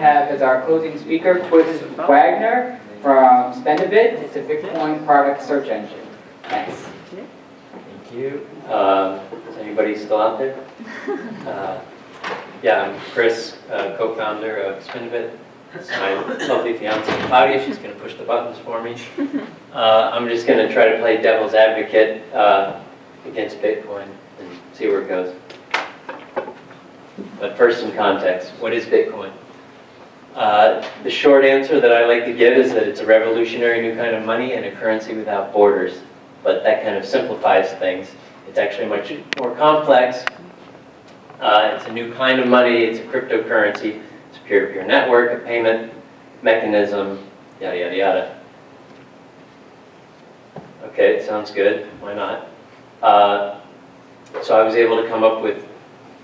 have as our closing speaker Chris Wagner from Spendabit. It's a Bitcoin product search engine. Thanks. Thank you. Is anybody still out there? Yeah, I'm Chris, co-founder of Spendabit. It's my lovely fiance Claudia. She's going to push the buttons for me. I'm just going to try to play devil's advocate against Bitcoin and see where it goes. But first, some context. What is Bitcoin? The short answer that I like to give is that it's a revolutionary new kind of money and a currency without borders. But that kind of simplifies things. It's actually much more complex. It's a new kind of money. It's a cryptocurrency. It's a peer-to-peer network, a payment mechanism, yada, yada, yada. Okay, sounds good. Why not? So I was able to come up with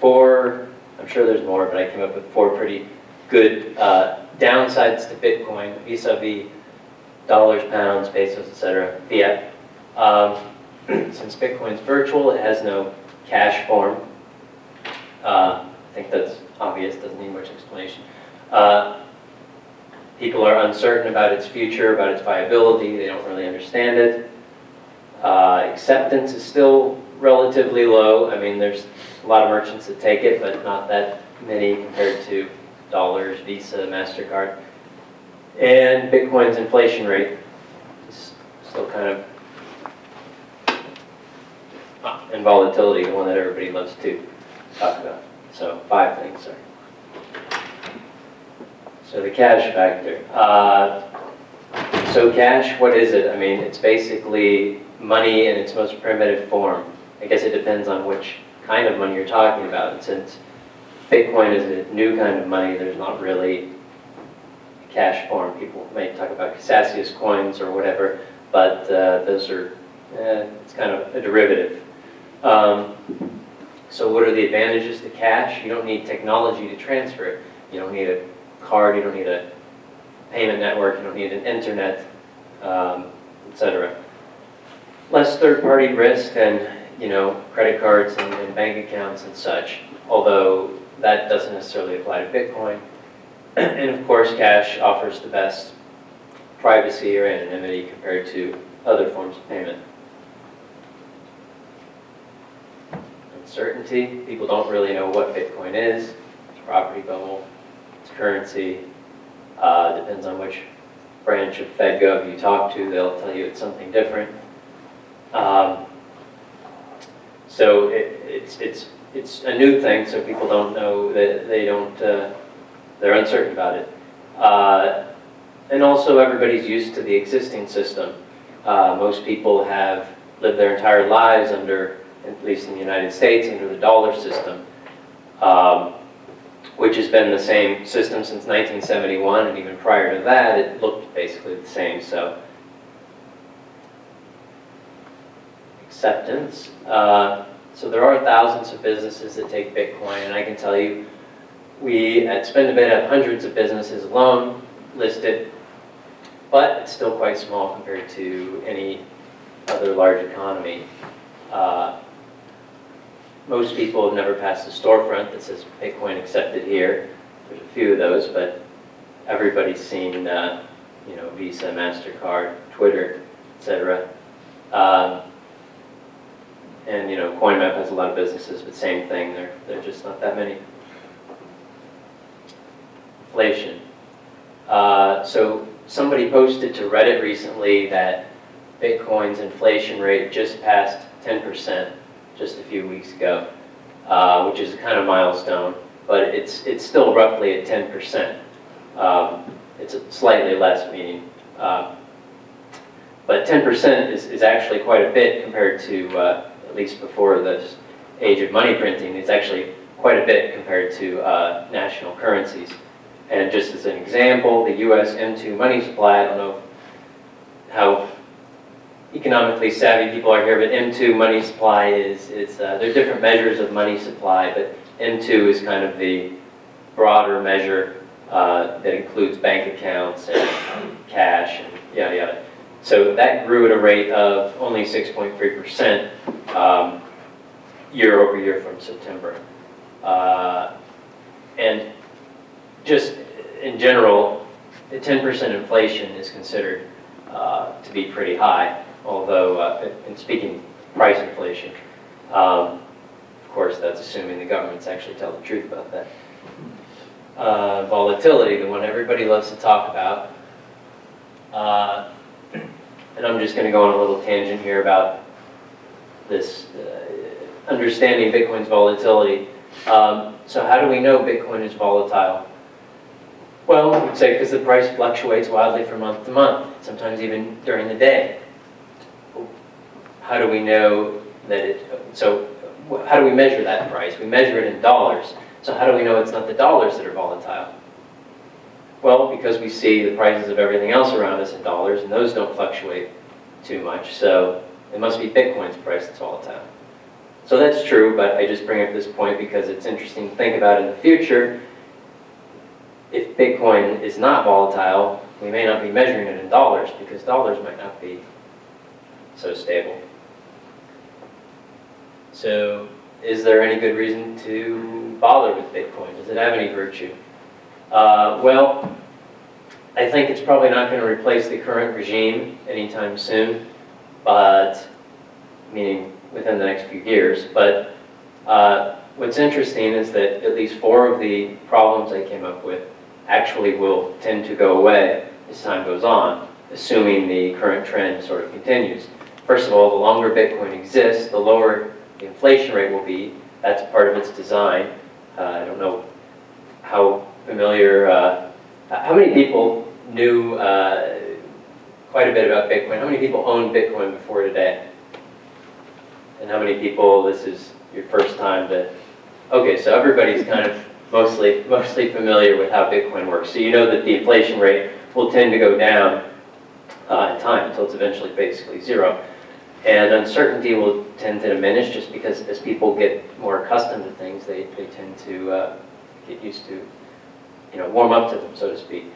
4, I'm sure there's more, but I came up with 4 pretty good downsides to Bitcoin vis-a-vis dollars, pounds, pesos, etc., fiat. Since Bitcoin's virtual, it has no cash form. I think that's obvious, doesn't need much explanation. People are uncertain about its future, about its viability, they don't really understand it. Acceptance is still relatively low. I mean, there's a lot of merchants that take it, but not that many compared to dollars, Visa, MasterCard. And Bitcoin's inflation rate is still kind of, and volatility, the one that everybody loves to talk about. So 5 things, sorry. So the cash factor. So cash, what is it? I mean, it's basically money in its most primitive form. I guess it depends on which kind of money you're talking about. And since Bitcoin is a new kind of money, there's not really a cash form. People may talk about Cassius coins or whatever, but those are, it's kind of a derivative. So what are the advantages to cash? You don't need technology to transfer it. You don't need a card, you don't need a payment network, you don't need an internet, etc. Less third-party risk than, you know, credit cards and bank accounts and such, although that doesn't necessarily apply to Bitcoin. And of course, cash offers the best privacy or anonymity compared to other forms of payment. Uncertainty. People don't really know what Bitcoin is. It's property bubble. It's currency. Depends on which branch of FedGov you talk to. They'll tell you it's something different. So it's a new thing, so people don't know that they're uncertain about it. And also everybody's used to the existing system. Most people have lived their entire lives under, at least in the United States, under the dollar system, which has been the same system since 1971, and even prior to that, it looked basically the same. So, acceptance. So there are thousands of businesses that take Bitcoin, and I can tell you, we at Spendabit have hundreds of businesses alone listed, but it's still quite small compared to any other large economy. Most people have never passed a storefront that says Bitcoin accepted here. There's a few of those, but everybody's seen, you know, Visa, MasterCard, Twitter, etc. And you know, CoinMap has a lot of businesses, but same thing. They're just not that many. Inflation. So somebody posted to Reddit recently that Bitcoin's inflation rate just passed 10%. Just a few weeks ago, which is a kind of milestone, but it's still roughly at 10%. It's slightly less, meaning, but 10% is actually quite a bit compared to, at least before this age of money printing, it's actually quite a bit compared to national currencies. And just as an example, the US M2 money supply, I don't know how economically savvy people are here, but M2 money supply there are different measures of money supply, but M2 is kind of the broader measure that includes bank accounts and cash and yada yada. So that grew at a rate of only 6.3% year over year from September. And just in general, 10% inflation is considered to be pretty high, although, in speaking price inflation, of course, that's assuming the government's actually tell the truth about that. Volatility, the one everybody loves to talk about. And I'm just going to go on a little tangent here about this understanding Bitcoin's volatility. So how do we know Bitcoin is volatile? Well, I would say because the price fluctuates wildly from month to month, sometimes even during the day. How do we know that how do we measure that price? We measure it in dollars. So how do we know it's not the dollars that are volatile? Well, because we see the prices of everything else around us in dollars, and those don't fluctuate too much, so it must be Bitcoin's price that's volatile. So that's true, but I just bring up this point because it's interesting to think about in the future. If Bitcoin is not volatile, we may not be measuring it in dollars because dollars might not be so stable. So is there any good reason to bother with Bitcoin? Does it have any virtue? Well, I think it's probably not going to replace the current regime anytime soon, but meaning within the next few years. But what's interesting is that at least 4 of the problems I came up with actually will tend to go away as time goes on, assuming the current trend sort of continues. First of all, the longer Bitcoin exists, the lower the inflation rate will be. That's part of its design. I don't know how familiar, how many people knew quite a bit about Bitcoin? How many people owned Bitcoin before today? And how many people, this is your first time to, okay, so everybody's kind of mostly familiar with how Bitcoin works. So you know that the inflation rate will tend to go down in time until it's eventually basically zero. And uncertainty will tend to diminish just because as people get more accustomed to things, they tend to get used to, warm up to them, so to speak.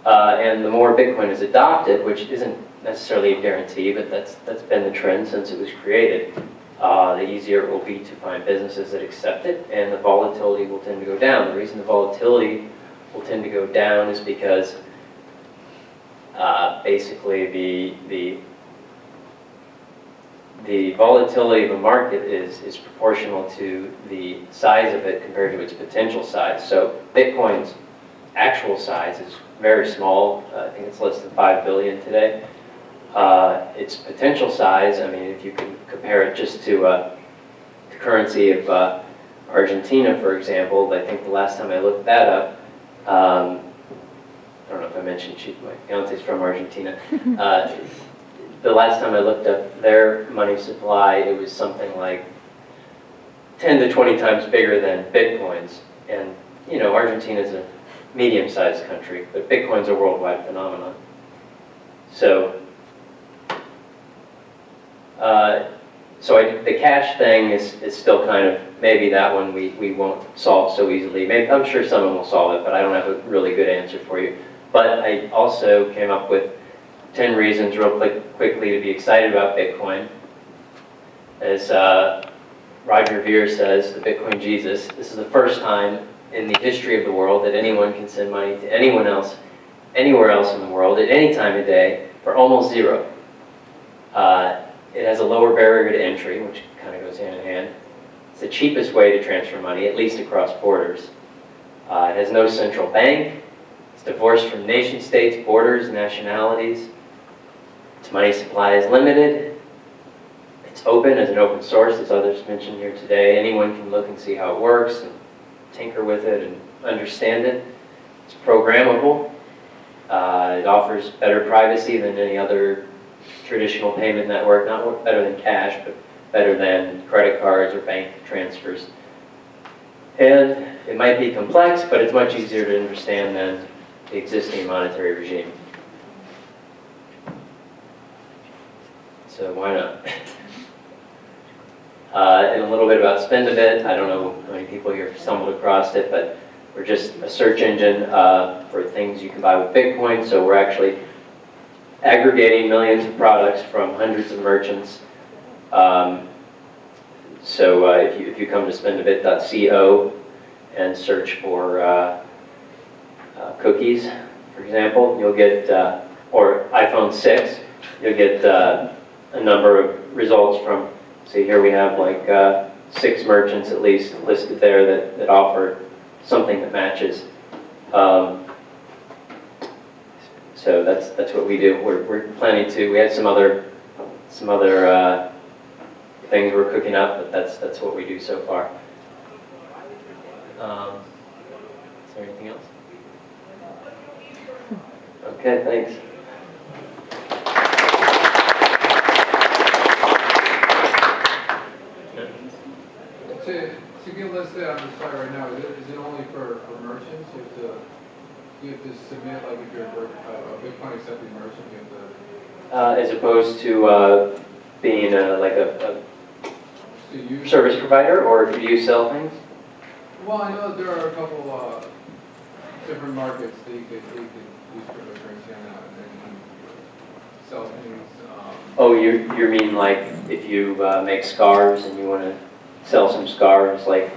And the more Bitcoin is adopted, which isn't necessarily a guarantee, but that's been the trend since it was created, the easier it will be to find businesses that accept it, and the volatility will tend to go down. The reason the volatility will tend to go down is because basically the volatility of a market is proportional to the size of it compared to its potential size. So Bitcoin's actual size is very small. I think it's less than 5 billion today. Its potential size, I mean, if you can compare it just to the currency of Argentina, for example, I think the last time I looked that up, I don't know if I mentioned my fiance's from Argentina. The last time I looked up their money supply, it was something like 10 to 20 times bigger than Bitcoin's. And, Argentina's a medium-sized country, but Bitcoin's a worldwide phenomenon. So, the cash thing is still kind of, maybe that one we won't solve so easily. Maybe, I'm sure someone will solve it, but I don't have a really good answer for you. But I also came up with 10 reasons real quickly to be excited about Bitcoin. As Roger Ver says, the Bitcoin Jesus, this is the first time in the history of the world that anyone can send money to anyone else, anywhere else in the world, at any time of day, for almost zero. It has a lower barrier to entry, which kind of goes hand in hand. It's the cheapest way to transfer money, at least across borders. It has no central bank. It's divorced from nation states, borders, nationalities. Its money supply is limited. It's open as an open source, as others mentioned here today. Anyone can look and see how it works and tinker with it and understand it. It's programmable. It offers better privacy than any other traditional payment network. Not better than cash, but better than credit cards or bank transfers. And it might be complex, but it's much easier to understand than the existing monetary regime. So why not? And a little bit about Spendabit. I don't know how many people here stumbled across it, but we're just a search engine for things you can buy with Bitcoin. So we're actually aggregating millions of products from hundreds of merchants. So if you come to spendabit.co and search for cookies, for example, you'll get, or iPhone 6, you'll get a number of results from, see here we have like 6 merchants at least listed there that offer something that matches. So that's what we do. We're planning to. We had some other things we're cooking up, but that's what we do so far. Is there anything else? Okay, thanks. To get listed on the site right now, is it only for merchants? You have to submit, like if you're a Bitcoin accepting merchant, you have to... As opposed to being like a service provider, or do you sell things? Well, I know that there are a couple different markets that you could use cryptocurrency on that, and then you can sell things. Oh, you mean like if you make scarves and you want to sell some scarves, like?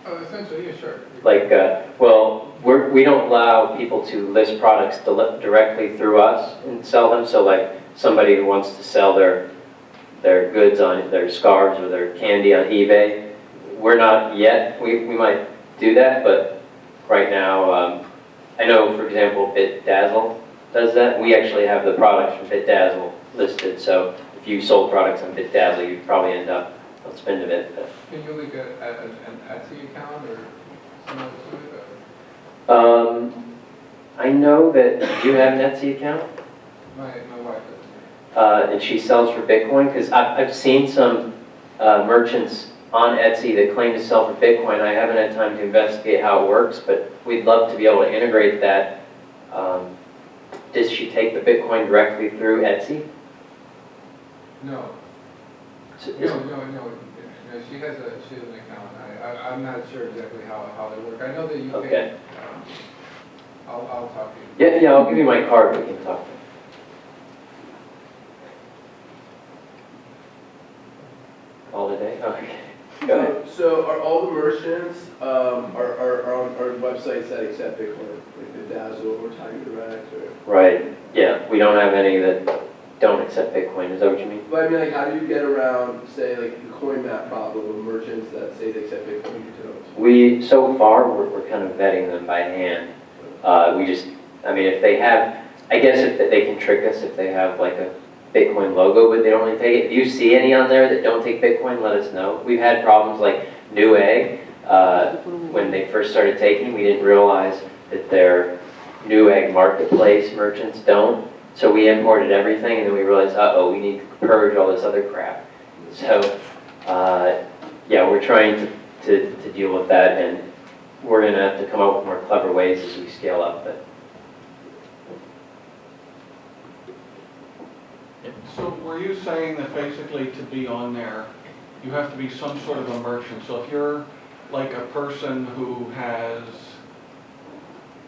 Oh, essentially, yeah, sure. Like, well, we don't allow people to list products directly through us and sell them. So like somebody who wants to sell their goods on their scarves or their candy on eBay, we're not yet. We might do that, but right now, I know, for example, BitDazzle does that. We actually have the products from BitDazzle listed. So if you sold products on BitDazzle, you'd probably end up on Spendabit. Can you link an Etsy account or something like that? I know that, do you have an Etsy account? My wife does. And she sells for Bitcoin? Because I've seen some merchants on Etsy that claim to sell for Bitcoin. I haven't had time to investigate how it works, but we'd love to be able to integrate that. Does she take the Bitcoin directly through Etsy? No. So No, she has an account. I'm not sure exactly how they work. I know that you okay. can. I'll talk to you. Yeah, I'll give you my card. We can talk. All today? Okay. Go ahead. So are all the merchants are on websites that accept Bitcoin, like Dazzle or Tiger Direct or? Right. Yeah, we don't have any that don't accept Bitcoin. Is that what you mean? But I mean, like, how do you get around, say, like the coin map problem of merchants that say they accept Bitcoin and don't? So far, we're kind of vetting them by hand. I mean, if they have, I guess if they can trick us if they have like a Bitcoin logo, but they don't really take it. If you see any on there that don't take Bitcoin, let us know. We've had problems like Newegg, when they first started taking, we didn't realize that their Newegg marketplace merchants don't. So we imported everything, and then we realized, uh-oh, we need to purge all this other crap. So, yeah, we're trying to deal with that, and we're going to have to come up with more clever ways as we scale up. But so were you saying that basically to be on there, you have to be some sort of a merchant? So if you're like a person who has,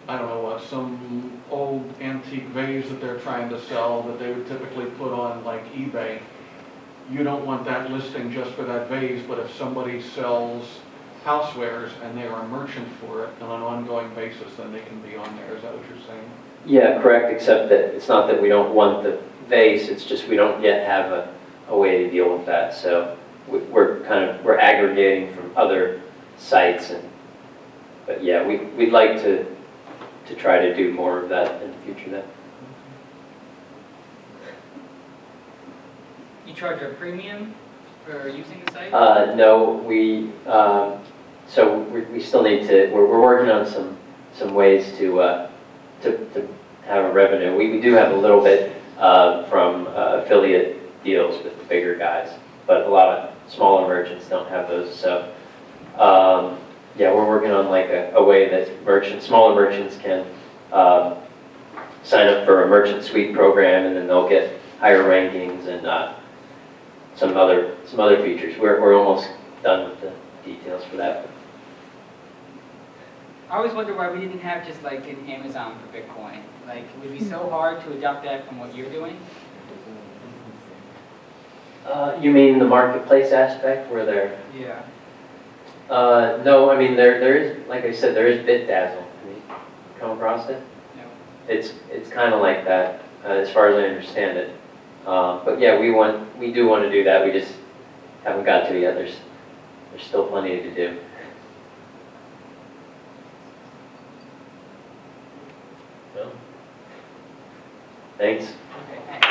I don't know what, some old antique vase that they're trying to sell that they would typically put on like eBay, you don't want that listing just for that vase, but if somebody sells housewares and they are a merchant for it on an ongoing basis, then they can be on there. Is that what you're saying? yeah, correct, except that it's not that we don't want the vase, it's just we don't yet have a way to deal with that. So we're aggregating from other sites, but yeah, we'd like to try to do more of that in the future then. You charge a premium for using the site? No, so we still need to, we're working on some ways to have a revenue. We do have a little bit from affiliate deals with the bigger guys, but a lot of smaller merchants don't have those. So yeah, we're working on like a way that smaller merchants can sign up for a merchant suite program, and then they'll get higher rankings and some other features. We're almost done with the details for that. I always wonder why we didn't have just like an Amazon for Bitcoin. Like, it would be so hard to adopt that from what you're doing. You mean the marketplace aspect where they're? Yeah. No, I mean there is, like I said, there is BitDazzle. I mean, come across it? No. It's kind of like that, as far as I understand it. But yeah, we do want to do that, we just haven't got to it yet. There's still plenty to do. No? Thanks. Okay, thanks.